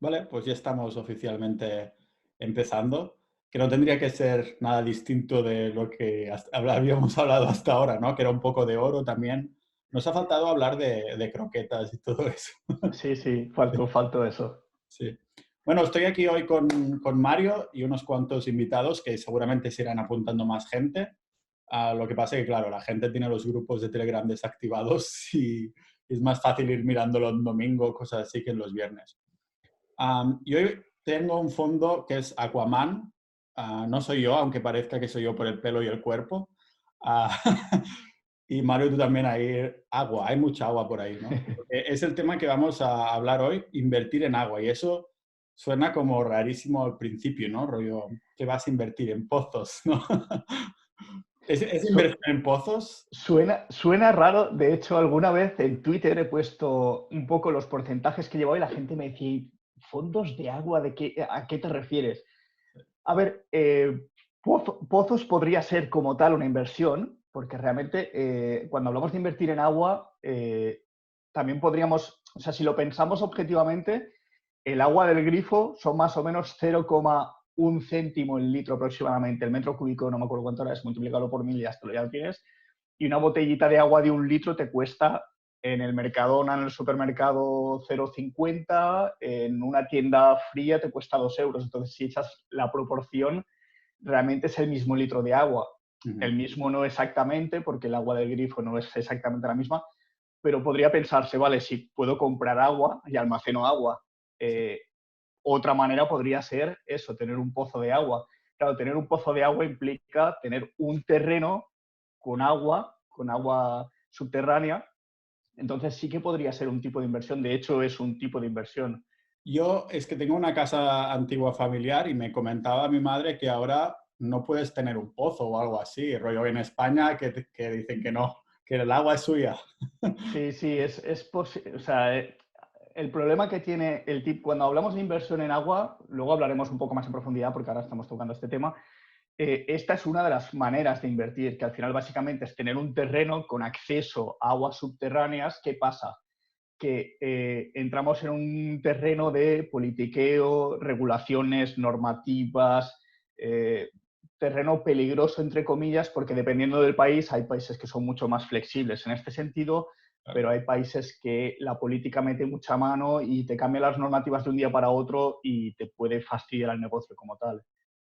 Vale, pues ya estamos oficialmente empezando, que no tendría que ser nada distinto de lo que habíamos hablado hasta ahora, ¿no? Que era un poco de oro también. Nos ha faltado hablar de croquetas y todo eso. Sí, sí, faltó eso. Sí. Bueno, estoy aquí hoy con Mario y unos cuantos invitados que seguramente se irán apuntando más gente. Lo que pasa es que, claro, la gente tiene los grupos de Telegram desactivados y es más fácil ir mirándolo en domingo, cosas así, que en los viernes. Y hoy tengo un fondo que es Aquaman. No soy yo, aunque parezca que soy yo por el pelo y el cuerpo. Ah, y Mario, tú también ahí, agua, hay mucha agua por ahí, ¿no? Porque es el tema que vamos a hablar hoy, invertir en agua. Y eso suena como rarísimo al principio, ¿no? Rollo, que vas a invertir en pozos, ¿no? ¿Es Su- inversión en pozos? suena raro, de hecho, alguna vez en Twitter he puesto un poco los porcentajes que llevaba y la gente me decía, ¿fondos de agua? ¿A qué te refieres? A ver, pozos podría ser como tal una inversión, porque realmente cuando hablamos de invertir en agua, también podríamos, o sea, si lo pensamos objetivamente, el agua del grifo son más o menos 0,1 céntimo el litro aproximadamente. El metro cúbico, no me acuerdo cuánto era, es multiplicarlo por 1000 y ya lo tienes. Y una botellita de agua de 1 litro te cuesta en el Mercadona, en el supermercado 0,50, en una tienda fría te cuesta 2 euros. Entonces, si echas la proporción, realmente es el mismo litro de agua. Ujú. El mismo no exactamente, porque el agua del grifo no es exactamente la misma, pero podría pensarse, vale, si puedo comprar agua y almaceno agua, Sí. eh, otra manera podría ser eso, tener un pozo de agua. Claro, tener un pozo de agua implica tener un terreno con agua subterránea. Entonces sí que podría ser un tipo de inversión. De hecho, es un tipo de inversión. Yo es que tengo una casa antigua familiar y me comentaba mi madre que ahora no puedes tener un pozo o algo así, rollo en España que dicen que no, que el agua es suya. Sí, sí, es posible. O sea, el problema que tiene el tip, cuando hablamos de inversión en agua, luego hablaremos un poco más en profundidad porque ahora estamos tocando este tema. Esta es una de las maneras de invertir, que al final básicamente es tener un terreno con acceso a aguas subterráneas. ¿Qué pasa? Que entramos en un terreno de politiqueo, regulaciones, normativas, eh, terreno peligroso, entre comillas, porque dependiendo del país, hay países que son mucho más flexibles en este sentido, pero hay países que la política mete mucha mano y te cambia las normativas de un día para otro y te puede fastidiar el negocio como tal.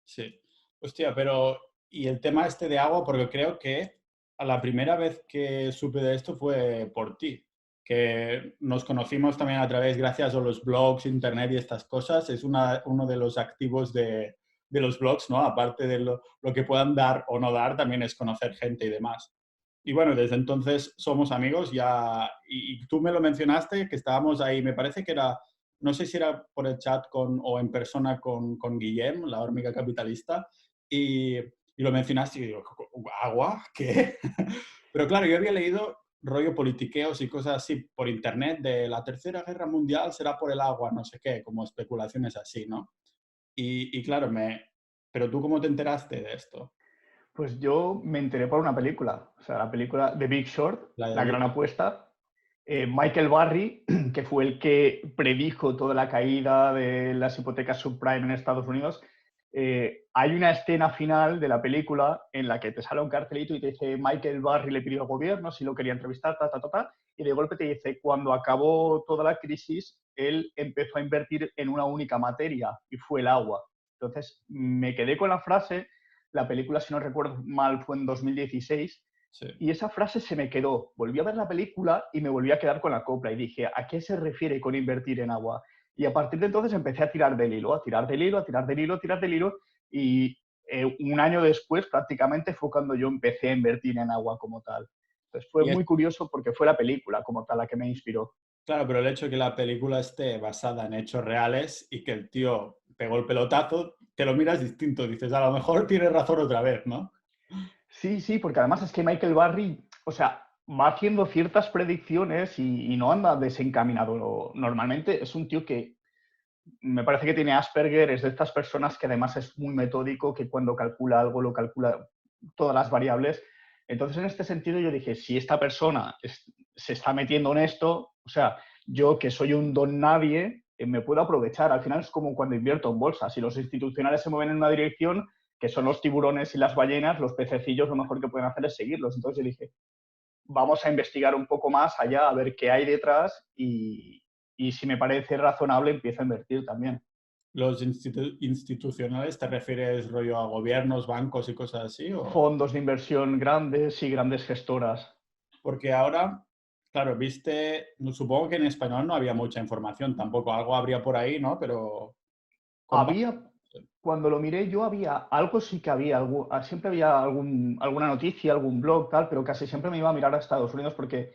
Sí. Hostia, pero y el tema este de agua, porque creo que a la primera vez que supe de esto fue por ti, que nos conocimos también a través, gracias a los blogs, internet y estas cosas. Es uno de los activos de los blogs, ¿no? Aparte de lo que puedan dar o no dar, también es conocer gente y demás. Y bueno, desde entonces somos amigos ya, y tú me lo mencionaste, que estábamos ahí, me parece que era, no sé si era por el chat o en persona con Guillem, la hormiga capitalista, y lo mencionaste y digo, ¿agua? ¿Qué? Pero claro, yo había leído rollo politiqueos y cosas así por internet de la Tercera Guerra Mundial será por el agua, no sé qué, como especulaciones así, ¿no? Y claro, pero tú cómo te enteraste de esto, Pues yo me enteré por una película, o sea, la película The Big Short, la del La Gran libro. Apuesta. Michael Burry, que fue el que predijo toda la caída de las hipotecas subprime en Estados Unidos, hay una escena final de la película en la que te sale un cartelito y te dice Michael Burry le pidió al gobierno si lo quería entrevistar, y de golpe te dice, cuando acabó toda la crisis, él empezó a invertir en una única materia y fue el agua. Entonces me quedé con la frase, la película, si no recuerdo mal, fue en 2016, Sí. y esa frase se me quedó. Volví a ver la película y me volví a quedar con la copla y dije, ¿a qué se refiere con invertir en agua? Y a partir de entonces empecé a tirar del hilo, a tirar del hilo, a tirar del hilo, a tirar del hilo, y un año después prácticamente fue cuando yo empecé a invertir en agua como tal. Entonces fue Y es muy curioso porque fue la película como tal la que me inspiró. Claro, pero el hecho de que la película esté basada en hechos reales y que el tío pegó el pelotazo, te lo miras distinto. Dices, a lo mejor tiene razón otra vez, ¿no? Sí, sí, porque además es que Michael Barry, o sea, va haciendo ciertas predicciones y no anda desencaminado. Normalmente es un tío que me parece que tiene Asperger, es de estas personas que además es muy metódico, que cuando calcula algo lo calcula todas las variables. Entonces, en este sentido, yo dije, si esta persona se está metiendo en esto, o sea, yo que soy un don nadie, me puedo aprovechar. Al final es como cuando invierto en bolsa. Si los institucionales se mueven en una dirección, que son los tiburones y las ballenas, los pececillos lo mejor que pueden hacer es seguirlos. Entonces yo dije, vamos a investigar un poco más allá, a ver qué hay detrás y si me parece razonable empiezo a invertir también. ¿Los institucionales te refieres rollo a gobiernos, bancos y cosas así? ¿O? Fondos de inversión grandes y grandes gestoras. Porque ahora, claro, viste, supongo que en español no había mucha información tampoco, algo habría por ahí, ¿no? Pero comparte. Había, cuando lo miré yo, había algo, sí que había, siempre había alguna noticia, algún blog, tal, pero casi siempre me iba a mirar a Estados Unidos porque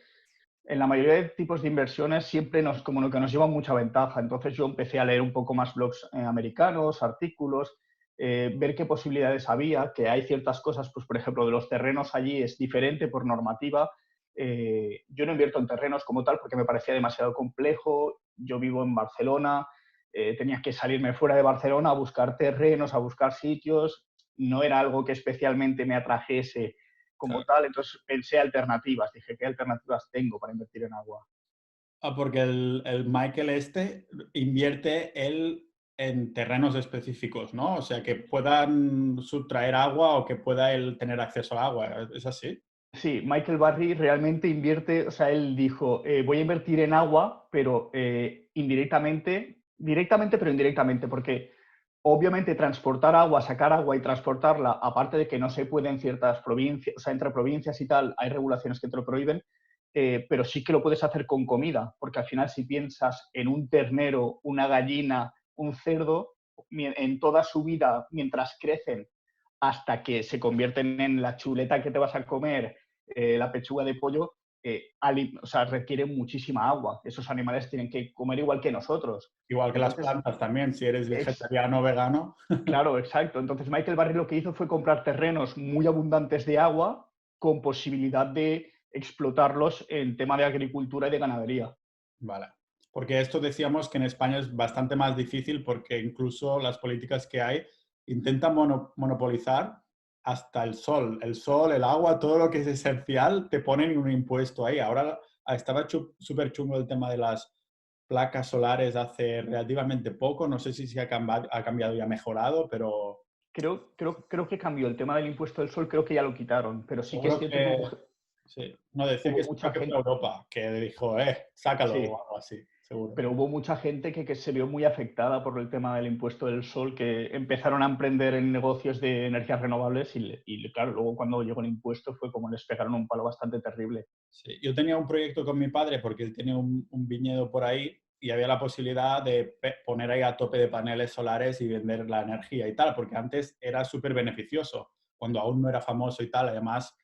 en la mayoría de tipos de inversiones siempre como lo que nos lleva mucha ventaja. Entonces yo empecé a leer un poco más blogs americanos, artículos, ver qué posibilidades había, que hay ciertas cosas, pues por ejemplo, de los terrenos allí es diferente por normativa. Yo no invierto en terrenos como tal porque me parecía demasiado complejo. Yo vivo en Barcelona, tenía que salirme fuera de Barcelona a buscar terrenos, a buscar sitios. No era algo que especialmente me atrajese como Claro. tal, entonces pensé alternativas, dije, ¿qué alternativas tengo para invertir en agua? Ah, porque el Michael este invierte él en terrenos específicos, ¿no? O sea, que puedan subtraer agua o que pueda él tener acceso al agua. ¿Es así? Sí, Michael Barry realmente invierte, o sea, él dijo, voy a invertir en agua, pero directamente, pero indirectamente, porque obviamente transportar agua, sacar agua y transportarla, aparte de que no se puede en ciertas provincias, o sea, entre provincias y tal, hay regulaciones que te lo prohíben, pero sí que lo puedes hacer con comida, porque al final si piensas en un ternero, una gallina, un cerdo, en toda su vida, mientras crecen, hasta que se convierten en la chuleta que te vas a comer, la pechuga de pollo, o sea, requieren muchísima agua. Esos animales tienen que comer igual que nosotros. Igual que las Entonces, plantas también, si eres es, vegetariano o vegano. claro, exacto. Entonces, Michael Barry lo que hizo fue comprar terrenos muy abundantes de agua con posibilidad de explotarlos en tema de agricultura y de ganadería. Vale. Porque esto decíamos que en España es bastante más difícil porque incluso las políticas que hay intentan monopolizar hasta el sol. El sol, el agua, todo lo que es esencial, te ponen un impuesto ahí. Ahora estaba súper chungo el tema de las placas solares hace relativamente poco. No sé si ha cambiado y ha mejorado, pero Creo que cambió el tema del impuesto del sol, creo que ya lo quitaron, pero sí que es seguro cierto que que sí. No, decía hubo que seguro mucha que fue gente, Europa, que dijo, sácalo o sí, algo así, seguro. pero hubo mucha gente que se vio muy afectada por el tema del impuesto del sol, que empezaron a emprender en negocios de energías renovables y claro, luego cuando llegó el impuesto fue como les pegaron un palo bastante terrible. Sí, yo tenía un proyecto con mi padre porque él tenía un viñedo por ahí y había la posibilidad de poner ahí a tope de paneles solares y vender la energía y tal, porque antes era súper beneficioso, cuando aún no era famoso y tal. Además,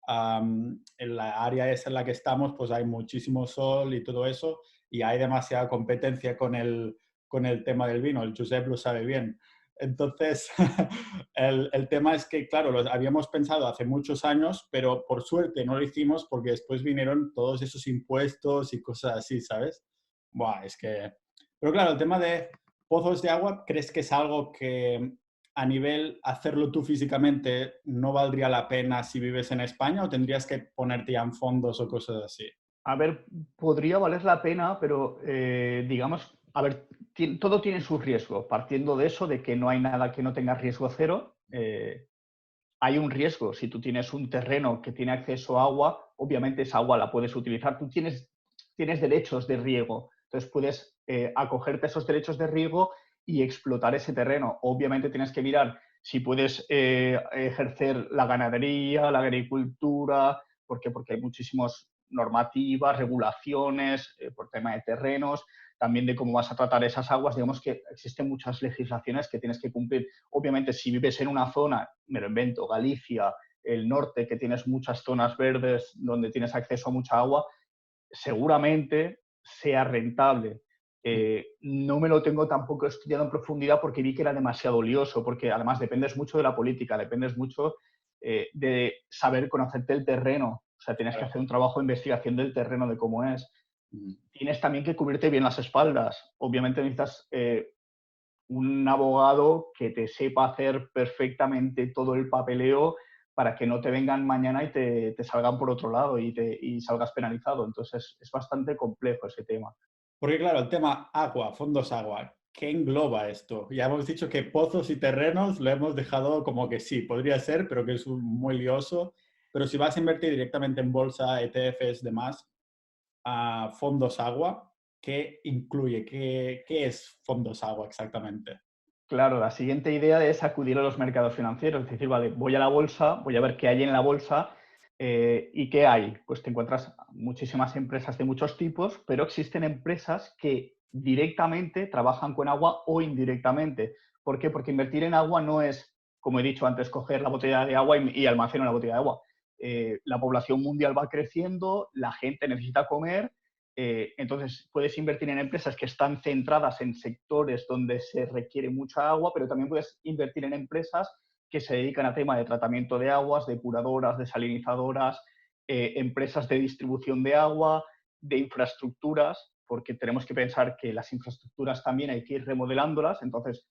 en la área esa en la que estamos, pues hay muchísimo sol y todo eso, y hay demasiada competencia con el tema del vino. El Josep lo sabe bien. Entonces, el tema es que, claro, lo habíamos pensado hace muchos años, pero por suerte no lo hicimos porque después vinieron todos esos impuestos y cosas así, ¿sabes? Buah, es que... Pero claro, el tema de pozos de agua, ¿crees que es algo que a nivel hacerlo tú físicamente no valdría la pena si vives en España o tendrías que ponerte ya en fondos o cosas así? A ver, podría valer la pena, pero digamos, a ver, todo tiene su riesgo, partiendo de eso, de que no hay nada que no tenga riesgo cero. Hay un riesgo. Si tú tienes un terreno que tiene acceso a agua, obviamente esa agua la puedes utilizar. Tú tienes derechos de riego, entonces puedes acogerte a esos derechos de riego y explotar ese terreno. Obviamente tienes que mirar si puedes ejercer la ganadería, la agricultura, ¿por qué? Porque hay muchísimas normativas, regulaciones por tema de terrenos, también de cómo vas a tratar esas aguas. Digamos que existen muchas legislaciones que tienes que cumplir. Obviamente, si vives en una zona, me lo invento, Galicia, el norte, que tienes muchas zonas verdes donde tienes acceso a mucha agua, seguramente sea rentable. No me lo tengo tampoco estudiado en profundidad porque vi que era demasiado lioso, porque además dependes mucho de la política, dependes mucho de saber conocerte el terreno. O sea, tienes que Claro. hacer un trabajo de investigación del terreno, de cómo es. Mm. Tienes también que cubrirte bien las espaldas. Obviamente necesitas un abogado que te sepa hacer perfectamente todo el papeleo para que no te vengan mañana y te salgan por otro lado y salgas penalizado. Entonces es bastante complejo ese tema. Porque claro, el tema agua, fondos agua, ¿qué engloba esto? Ya hemos dicho que pozos y terrenos lo hemos dejado como que sí, podría ser, pero que es muy lioso. Pero si vas a invertir directamente en bolsa, ETFs, demás, a fondos agua, ¿qué incluye? ¿Qué es fondos agua exactamente? Claro, la siguiente idea es acudir a los mercados financieros, es decir, vale, voy a la bolsa, voy a ver qué hay en la bolsa y qué hay. Pues te encuentras muchísimas empresas de muchos tipos, pero existen empresas que directamente trabajan con agua o indirectamente. ¿Por qué? Porque invertir en agua no es, como he dicho antes, coger la botella de agua y almacenar la botella de agua. La población mundial va creciendo, la gente necesita comer. Entonces, puedes invertir en empresas que están centradas en sectores donde se requiere mucha agua, pero también puedes invertir en empresas que se dedican a tema de tratamiento de aguas, depuradoras, desalinizadoras, empresas de distribución de agua, de infraestructuras, porque tenemos que pensar que las infraestructuras también hay que ir remodelándolas. Entonces,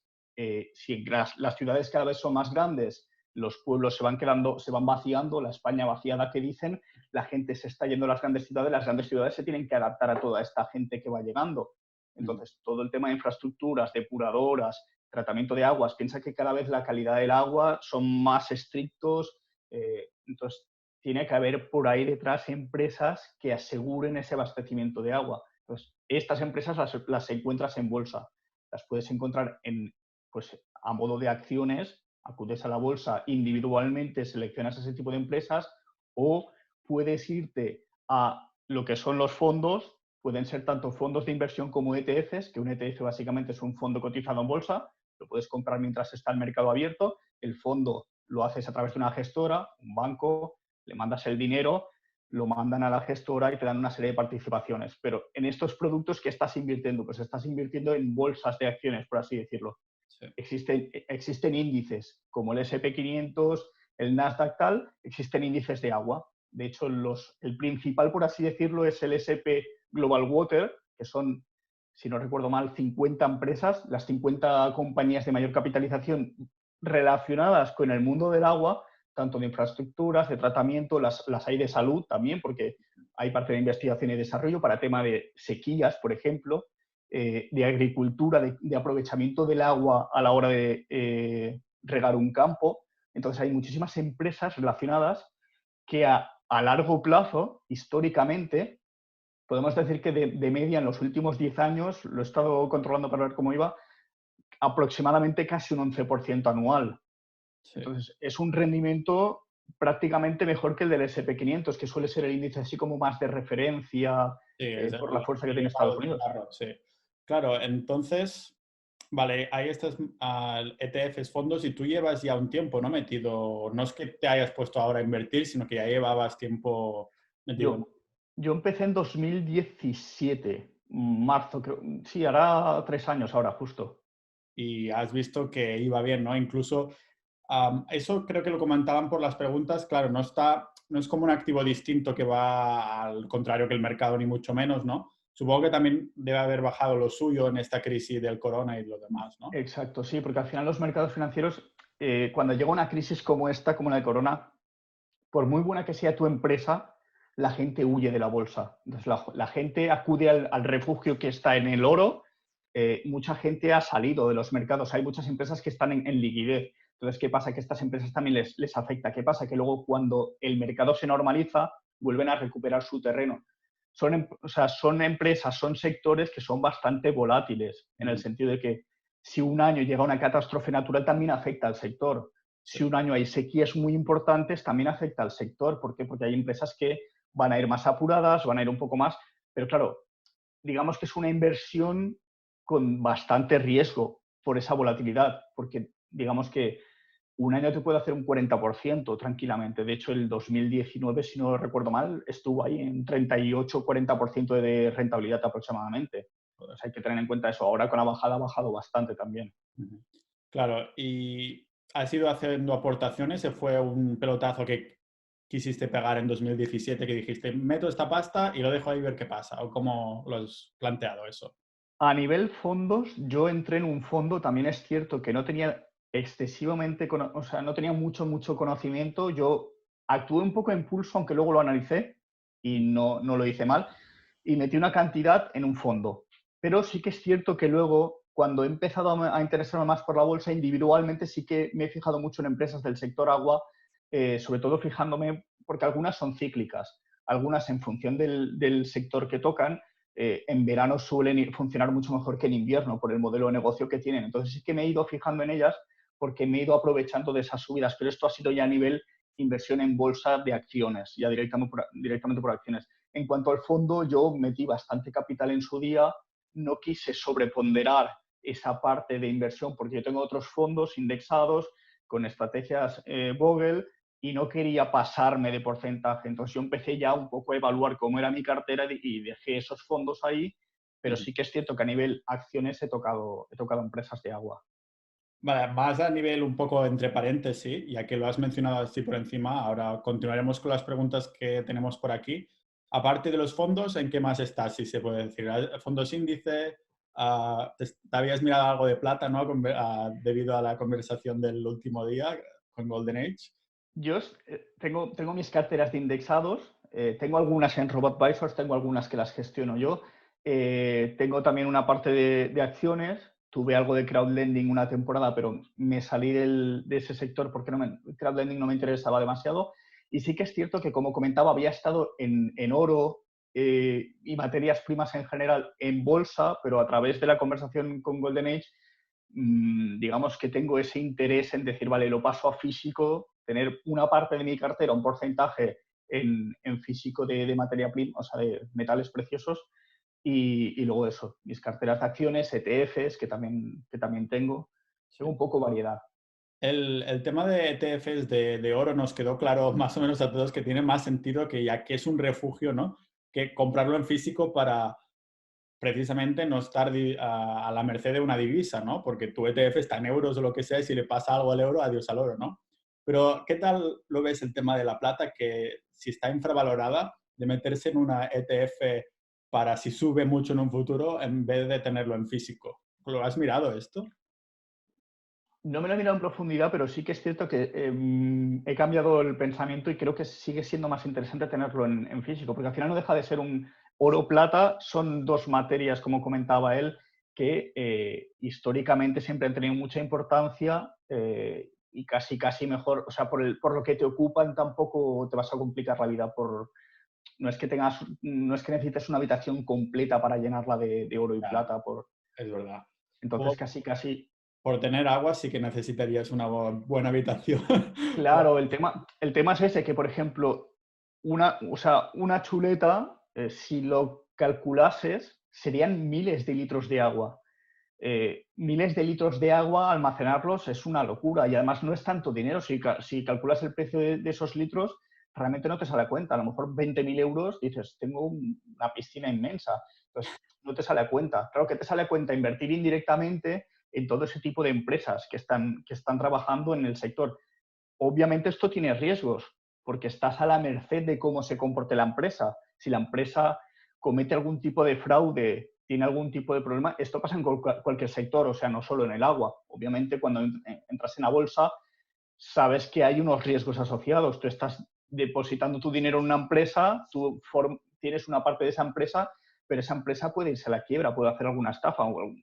si las ciudades cada vez son más grandes, los pueblos se van quedando, se van vaciando, la España vaciada que dicen, la gente se está yendo a las grandes ciudades se tienen que adaptar a toda esta gente que va llegando. Ujú. Entonces, todo el tema de infraestructuras, depuradoras, tratamiento de aguas, piensa que cada vez la calidad del agua son más estrictos, entonces tiene que haber por ahí detrás empresas que aseguren ese abastecimiento de agua. Entonces, estas empresas las encuentras en bolsa, las puedes encontrar pues, a modo de acciones, acudes a la bolsa individualmente, seleccionas ese tipo de empresas o puedes irte a lo que son los fondos, pueden ser tanto fondos de inversión como ETFs, que un ETF básicamente es un fondo cotizado en bolsa, lo puedes comprar mientras está el mercado abierto, el fondo lo haces a través de una gestora, un banco, le mandas el dinero, lo mandan a la gestora y te dan una serie de participaciones. Pero en estos productos, ¿qué estás invirtiendo? Pues estás invirtiendo en bolsas de acciones, por así decirlo. Sí. Existen índices como el SP 500, el Nasdaq tal, existen índices de agua. De hecho, el principal, por así decirlo, es el SP Global Water, que son, si no recuerdo mal, 50 empresas, las 50 compañías de mayor capitalización relacionadas con el mundo del agua, tanto de infraestructuras, de tratamiento, las hay de salud también, porque hay parte de investigación y desarrollo para tema de sequías, por ejemplo, de agricultura, de aprovechamiento del agua a la hora de regar un campo. Entonces hay muchísimas empresas relacionadas que a largo plazo, históricamente, podemos decir que de media en los últimos 10 años, lo he estado controlando para ver cómo iba, aproximadamente casi un 11% anual. Sí. Entonces, es un rendimiento prácticamente mejor que el del SP 500, que suele ser el índice así como más de referencia Sí, es por la fuerza que el tiene palo Estados de Unidos. carro, sí. Claro, entonces, vale, hay estos ETFs, fondos, y tú llevas ya un tiempo, ¿no? Metido, no es que te hayas puesto ahora a invertir, sino que ya llevabas tiempo metido en... Yo, yo empecé en 2017, marzo, creo. Sí, hará 3 años ahora, justo. Y has visto que iba bien, ¿no? Incluso, eso creo que lo comentaban por las preguntas, claro, no es como un activo distinto que va al contrario que el mercado, ni mucho menos, ¿no? Supongo que también debe haber bajado lo suyo en esta crisis del corona y lo demás, ¿no? Exacto, sí, porque al final los mercados financieros, cuando llega una crisis como esta, como la de Corona, por muy buena que sea tu empresa, la gente huye de la bolsa. Entonces, la gente acude al refugio que está en el oro. Mucha gente ha salido de los mercados. Hay muchas empresas que están en liquidez. Entonces, ¿qué pasa? Que a estas empresas también les afecta. ¿Qué pasa? Que luego cuando el mercado se normaliza, vuelven a recuperar su terreno. O sea, son empresas, son sectores que son bastante volátiles, en el Ujú. sentido de que si un año llega una catástrofe natural, también afecta al sector. Sí, Si un año hay sequías muy importantes, también afecta al sector. ¿Por qué? Porque hay empresas que van a ir más apuradas, van a ir un poco más, pero claro, digamos que es una inversión con bastante riesgo por esa volatilidad, porque digamos que un año te puede hacer un 40% tranquilamente. De hecho, el 2019, si no recuerdo mal, estuvo ahí en 38-40% de rentabilidad aproximadamente. joder. Entonces hay que tener en cuenta eso. Ahora con la bajada ha bajado bastante también. Ujú. Claro, y has ido haciendo aportaciones, se fue un pelotazo que quisiste pegar en 2017, que dijiste, meto esta pasta y lo dejo ahí ver qué pasa, o cómo lo has planteado eso. A nivel fondos, yo entré en un fondo, también es cierto que no tenía excesivamente, o sea, no tenía mucho conocimiento. Yo actué un poco en pulso, aunque luego lo analicé y no lo hice mal, y metí una cantidad en un fondo. pero sí que es cierto que luego, cuando he empezado a interesarme más por la bolsa, individualmente sí que me he fijado mucho en empresas del sector agua, sobre todo fijándome, porque algunas son cíclicas, algunas en función del sector que tocan, en verano suelen funcionar mucho mejor que en invierno por el modelo de negocio que tienen. Entonces sí que me he ido fijando en ellas porque me he ido aprovechando de esas subidas, pero esto ha sido ya a nivel inversión en bolsa de acciones, ya directamente por acciones. En cuanto al fondo, yo metí bastante capital en su día, no quise sobreponderar esa parte de inversión porque yo tengo otros fondos indexados con estrategias Vogel y no quería pasarme de porcentaje. Entonces yo empecé ya un poco a evaluar cómo era mi cartera y dejé esos fondos ahí, pero sí que es cierto que a nivel acciones he tocado empresas de agua. Vale, más a nivel un poco entre paréntesis, ya que lo has mencionado así por encima, ahora continuaremos con las preguntas que tenemos por aquí. Aparte de los fondos, ¿en qué más estás, si se puede decir? ¿Fondos índice? ¿Te habías mirado algo de plata, ¿no? Debido a la conversación del último día con Golden Age. Yo tengo mis carteras de indexados, tengo algunas en RoboAdvisors, tengo algunas que las gestiono yo, tengo también una parte de acciones, tuve algo de crowdlending una temporada, pero me salí de ese sector porque crowdlending no me interesaba demasiado. Y sí que es cierto que, como comentaba, había estado en oro y materias primas en general en bolsa, pero a través de la conversación con Golden Age digamos que tengo ese interés en decir, vale, lo paso a físico, tener una parte de mi cartera, un porcentaje en físico de materia prima, o sea, de metales preciosos, y luego eso, mis carteras de acciones, ETFs, que también tengo un poco variedad. El tema de ETFs de oro nos quedó claro más o menos a todos que tiene más sentido que ya que es un refugio, ¿no? Que comprarlo en físico para precisamente no estar a la merced de una divisa, ¿no? Porque tu ETF está en euros o lo que sea y si le pasa algo al euro, adiós al oro, ¿no? Pero, ¿qué tal lo ves el tema de la plata? Que si está infravalorada, de meterse en una ETF para si sube mucho en un futuro en vez de tenerlo en físico. ¿Lo has mirado esto? No me lo he mirado en profundidad, pero sí que es cierto que he cambiado el pensamiento y creo que sigue siendo más interesante tenerlo en físico, porque al final no deja de ser un oro-plata, son dos materias, como comentaba él, que históricamente siempre han tenido mucha importancia y casi mejor, o sea, por lo que te ocupan tampoco te vas a complicar la vida no es que necesites una habitación completa para llenarla de oro y Ya, plata, es verdad. entonces casi. Por tener agua sí que necesitarías una buena habitación. Claro, el tema es ese, que por ejemplo, o sea, una chuleta, si lo calculases, serían miles de litros de agua. Miles de litros de agua, almacenarlos es una locura y además no es tanto dinero. Si calculas el precio de esos litros, realmente no te sale a cuenta. A lo mejor 20.000 euros, dices, tengo una piscina inmensa. Entonces, no te sale a cuenta. Claro que te sale a cuenta invertir indirectamente en todo ese tipo de empresas que están trabajando en el sector. Obviamente esto tiene riesgos, porque estás a la merced de cómo se comporte la empresa. Si la empresa comete algún tipo de fraude, tiene algún tipo de problema, esto pasa en cualquier sector, o sea, no solo en el agua. Obviamente cuando entras en la bolsa, sabes que hay unos riesgos asociados. Tú estás depositando tu dinero en una empresa, tú tienes una parte de esa empresa, pero esa empresa puede irse a la quiebra, puede hacer alguna estafa o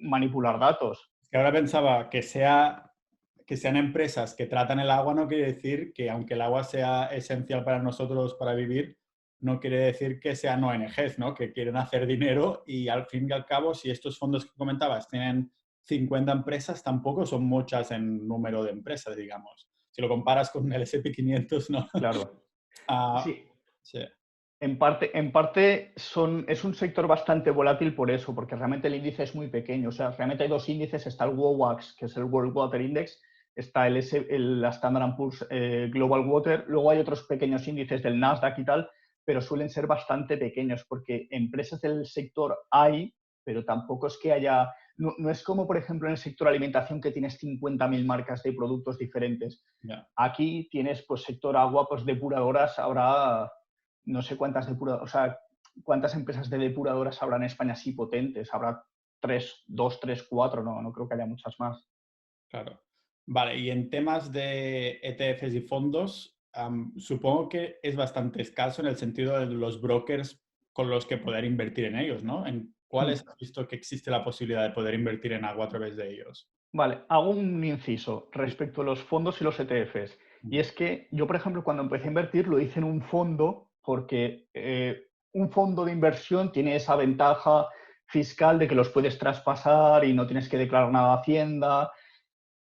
manipular datos. Que ahora pensaba que sean empresas que tratan el agua no quiere decir que aunque el agua sea esencial para nosotros para vivir, no quiere decir que sean ONGs, ¿no? Que quieren hacer dinero y al fin y al cabo, si estos fondos que comentabas tienen 50 empresas, tampoco son muchas en número de empresas, digamos. Si lo comparas con el S&P 500, ¿no? Claro. Ah, Sí, sí, en parte es un sector bastante volátil por eso, porque realmente el índice es muy pequeño. O sea, realmente hay dos índices, está el WOWAX, que es el World Water Index, está la Standard Poor's Global Water, luego hay otros pequeños índices del Nasdaq y tal, pero suelen ser bastante pequeños, porque empresas del sector hay, pero tampoco es que haya... No es como, por ejemplo, en el sector alimentación que tienes 50.000 marcas de productos diferentes. ya. Aquí tienes, pues, sector agua, pues depuradoras, habrá no sé o sea, cuántas empresas de depuradoras habrá en España así potentes. Habrá tres, dos, tres, cuatro, no creo que haya muchas más. Claro. Vale, y en temas de ETFs y fondos, supongo que es bastante escaso en el sentido de los brokers con los que poder invertir en ellos, ¿no? ¿cuáles has visto que existe la posibilidad de poder invertir en agua a través de ellos? Vale, hago un inciso Sí. respecto a los fondos y los ETFs. Y es que yo, por ejemplo, cuando empecé a invertir, lo hice en un fondo porque un fondo de inversión tiene esa ventaja fiscal de que los puedes traspasar y no tienes que declarar nada a Hacienda,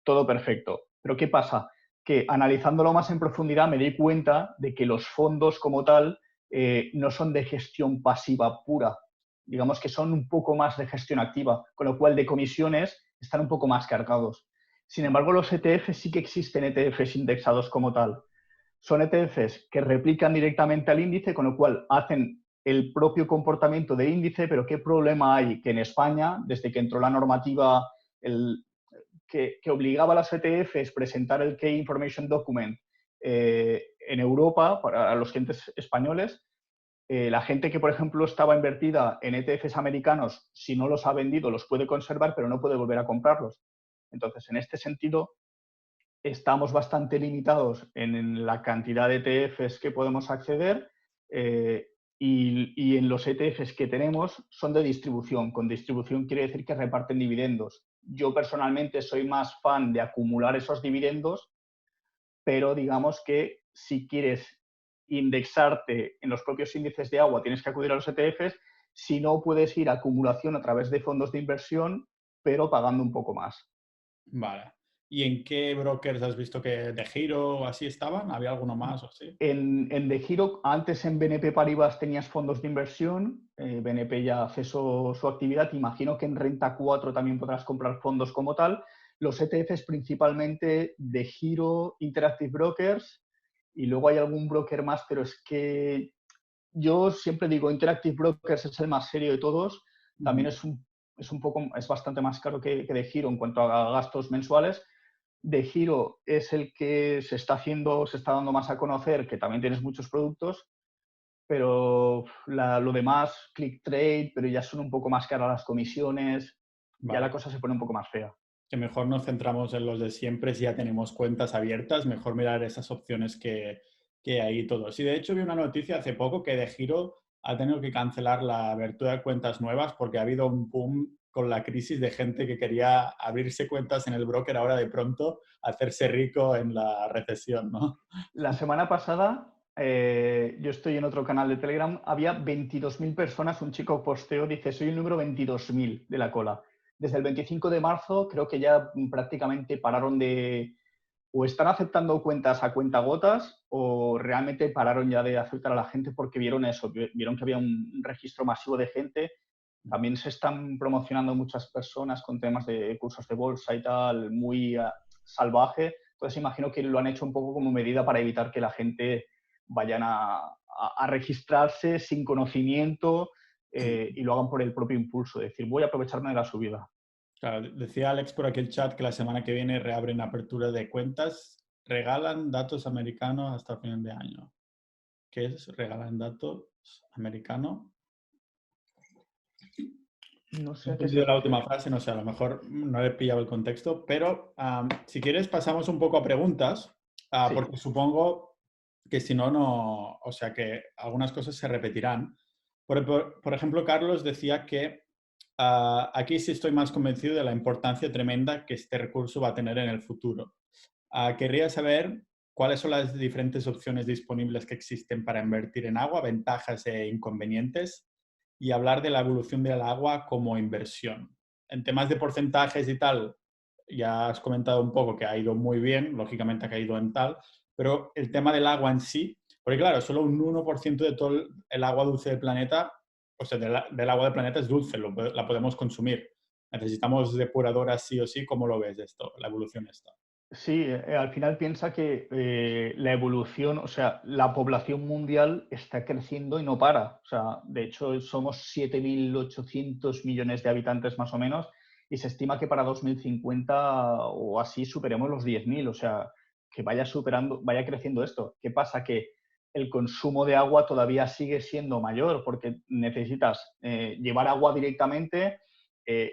todo perfecto. Pero ¿qué pasa? Que analizándolo más en profundidad me di cuenta de que los fondos como tal no son de gestión pasiva pura. Digamos que son un poco más de gestión activa, con lo cual de comisiones están un poco más cargados. Sin embargo, los ETFs sí que existen ETFs indexados como tal. Son ETFs que replican directamente al índice, con lo cual hacen el propio comportamiento de índice, pero ¿qué problema hay? Que en España, desde que entró la normativa el, que obligaba a las ETFs a presentar el Key Information Document en Europa para los clientes españoles, la gente que, por ejemplo, estaba invertida en ETFs americanos, si no los ha vendido, los puede conservar, pero no puede volver a comprarlos. Entonces, en este sentido, estamos bastante limitados en la cantidad de ETFs que podemos acceder y en los ETFs que tenemos son de distribución. Con distribución quiere decir que reparten dividendos. Yo personalmente soy más fan de acumular esos dividendos, pero digamos que si quieres indexarte en los propios índices de agua tienes que acudir a los ETFs, si no puedes ir a acumulación a través de fondos de inversión, pero pagando un poco más. Vale. ¿Y en qué brokers has visto que de Giro o así estaban? ¿Había alguno más o así? En De Giro, antes en BNP Paribas tenías fondos de inversión, BNP ya cesó su actividad, imagino que en Renta 4 también podrás comprar fondos como tal. Los ETFs principalmente De Giro, Interactive Brokers y luego hay algún broker más, pero es que yo siempre digo Interactive Brokers es el más serio de todos, también es bastante más caro que De Giro en cuanto a gastos mensuales. De Giro es el que se está haciendo, se está dando más a conocer, que también tienes muchos productos, pero lo demás, ClickTrade, pero ya son un poco más caras las comisiones, ya la Vale. cosa se pone un poco más fea. Que mejor nos centramos en los de siempre si ya tenemos cuentas abiertas, mejor mirar esas opciones que hay todos. Y de hecho vi una noticia hace poco que de Giro ha tenido que cancelar la abertura de cuentas nuevas porque ha habido un boom con la crisis de gente que quería abrirse cuentas en el broker ahora de pronto, hacerse rico en la recesión, ¿no? La semana pasada, yo estoy en otro canal de Telegram, había 22.000 personas, un chico posteó, dice, soy el número 22.000 de la cola. Desde el 25 de marzo creo que ya prácticamente pararon de, o están aceptando cuentas a cuentagotas o realmente pararon ya de aceptar a la gente porque vieron eso, vieron que había un registro masivo de gente. También se están promocionando muchas personas con temas de cursos de bolsa y tal, muy salvaje. Entonces imagino que lo han hecho un poco como medida para evitar que la gente vayan a registrarse sin conocimiento y lo hagan por el propio impulso, de decir, voy a aprovecharme de la subida. Claro, decía Alex por aquí el chat que la semana que viene reabren apertura de cuentas, regalan datos americanos hasta final de año. ¿Qué es? Regalan datos americanos. No He sé a qué se entendido la última refiere. frase, no sé, a lo mejor no he pillado el contexto, pero si quieres pasamos un poco a preguntas, Sí, porque supongo que si no, no, o sea que algunas cosas se repetirán. Por ejemplo, Carlos decía que aquí sí estoy más convencido de la importancia tremenda que este recurso va a tener en el futuro. Querría saber cuáles son las diferentes opciones disponibles que existen para invertir en agua, ventajas e inconvenientes, y hablar de la evolución del agua como inversión. En temas de porcentajes y tal, ya has comentado un poco que ha ido muy bien, lógicamente ha caído en tal, pero el tema del agua en sí, porque claro, solo un 1% de todo el agua dulce del planeta, o sea, del agua del planeta es dulce, la podemos consumir. Necesitamos depuradoras sí o sí. ¿Cómo lo ves esto, la evolución esta? sí, al final piensa que la evolución, o sea, la población mundial está creciendo y no para. O sea, de hecho, somos 7.800 millones de habitantes más o menos y se estima que para 2050 o así superemos los 10.000. O sea, que vaya superando, vaya creciendo esto. ¿Qué pasa? Que el consumo de agua todavía sigue siendo mayor porque necesitas llevar agua directamente,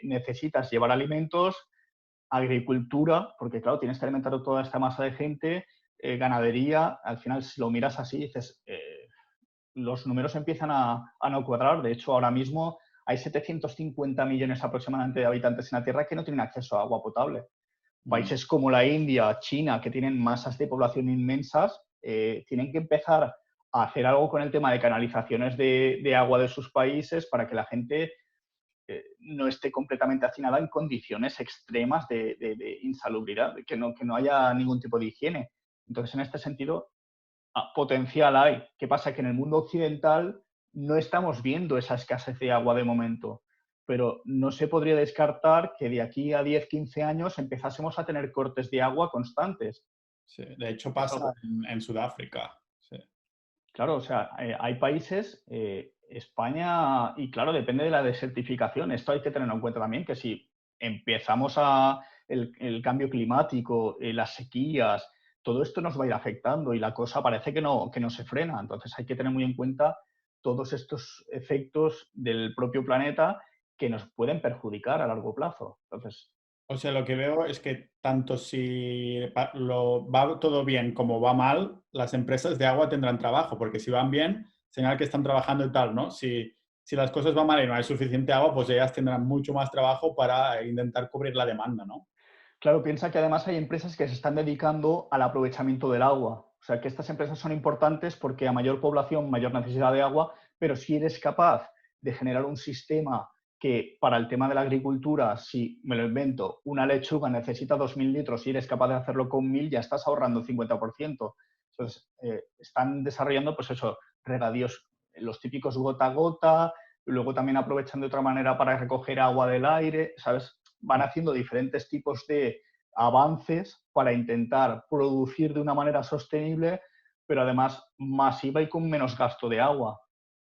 necesitas llevar alimentos, agricultura, porque claro, tienes que alimentar a toda esta masa de gente, ganadería, al final si lo miras así, dices, los números empiezan a no cuadrar. De hecho, ahora mismo hay 750 millones aproximadamente de habitantes en la Tierra que no tienen acceso a agua potable. Países como la India, China, que tienen masas de población inmensas, tienen que empezar a hacer algo con el tema de canalizaciones de agua de sus países para que la gente no esté completamente hacinada en condiciones extremas de insalubridad, que no haya ningún tipo de higiene. Entonces, en este sentido, potencial hay. ¿Qué pasa? Que en el mundo occidental no estamos viendo esa escasez de agua de momento, pero no se podría descartar que de aquí a 10, 15 años empezásemos a tener cortes de agua constantes. Sí, de hecho Es pasa algo. en Sudáfrica. Sí. Claro, o sea, hay países, España, y claro, depende de la desertificación. Esto hay que tenerlo en cuenta también, que si empezamos el cambio climático, las sequías, todo esto nos va a ir afectando y la cosa parece que no se frena. Entonces hay que tener muy en cuenta todos estos efectos del propio planeta que nos pueden perjudicar a largo plazo. Entonces, O sea, lo que veo es que tanto si va todo bien como va mal, las empresas de agua tendrán trabajo, porque si van bien, señal que están trabajando y tal, ¿no? Si las cosas van mal y no hay suficiente agua, pues ellas tendrán mucho más trabajo para intentar cubrir la demanda, ¿no? claro, piensa que además hay empresas que se están dedicando al aprovechamiento del agua. O sea, que estas empresas son importantes porque a mayor población, mayor necesidad de agua, pero si eres capaz de generar un sistema que para el tema de la agricultura, si me lo invento, una lechuga necesita 2.000 litros y eres capaz de hacerlo con 1.000, ya estás ahorrando el 50%. Entonces, están desarrollando, pues eso, regadíos, los típicos gota a gota, luego también aprovechan de otra manera para recoger agua del aire, ¿sabes? Van haciendo diferentes tipos de avances para intentar producir de una manera sostenible, pero además masiva y con menos gasto de agua.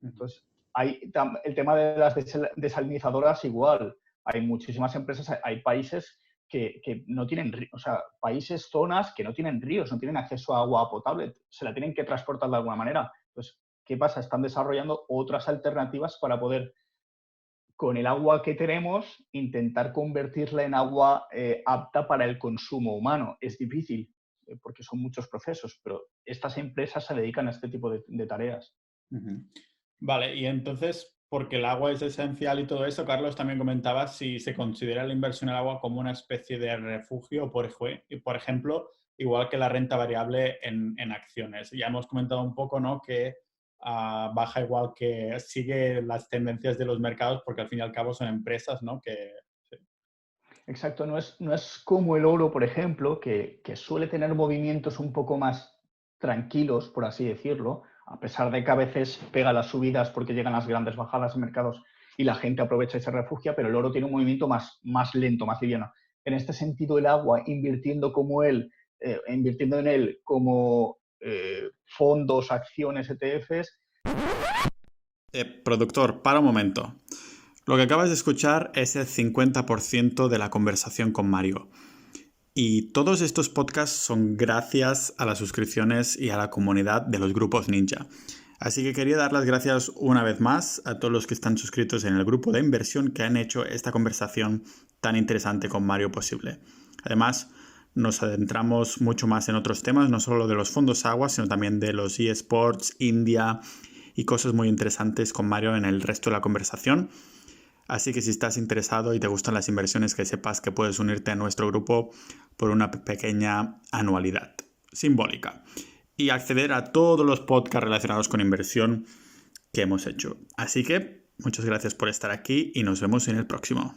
Entonces, el tema de las desalinizadoras igual. Hay muchísimas empresas, hay países que no tienen, o sea, países, zonas que no tienen ríos, no tienen acceso a agua potable, se la tienen que transportar de alguna manera. Entonces, ¿qué pasa? Están desarrollando otras alternativas para poder, con el agua que tenemos, intentar convertirla en agua apta para el consumo humano. Es difícil, porque son muchos procesos, pero estas empresas se dedican a este tipo de tareas. Ujú. Vale, y entonces, porque el agua es esencial y todo eso, Carlos también comentaba si se considera la inversión en el agua como una especie de refugio, por ejemplo, igual que la renta variable en acciones. Ya hemos comentado un poco, ¿no? Que baja igual que sigue las tendencias de los mercados, porque al fin y al cabo son empresas, ¿no? Sí. Exacto, no es como el oro, por ejemplo, que suele tener movimientos un poco más tranquilos, por así decirlo, a pesar de que a veces pega las subidas porque llegan las grandes bajadas en mercados y la gente aprovecha y se refugia, pero el oro tiene un movimiento más lento, más liviano. En este sentido, el agua, invirtiendo en él como fondos, acciones, ETFs. Productor, para un momento. Lo que acabas de escuchar es el 50% de la conversación con Mario. Y todos estos podcasts son gracias a las suscripciones y a la comunidad de los grupos Ninja. Así que quería dar las gracias una vez más a todos los que están suscritos en el grupo de inversión que han hecho esta conversación tan interesante con Mario posible. Además, nos adentramos mucho más en otros temas, no solo de los fondos agua, sino también de los eSports, India y cosas muy interesantes con Mario en el resto de la conversación. Así que si estás interesado y te gustan las inversiones, que sepas que puedes unirte a nuestro grupo por una pequeña anualidad simbólica y acceder a todos los podcasts relacionados con inversión que hemos hecho. Así que muchas gracias por estar aquí y nos vemos en el próximo.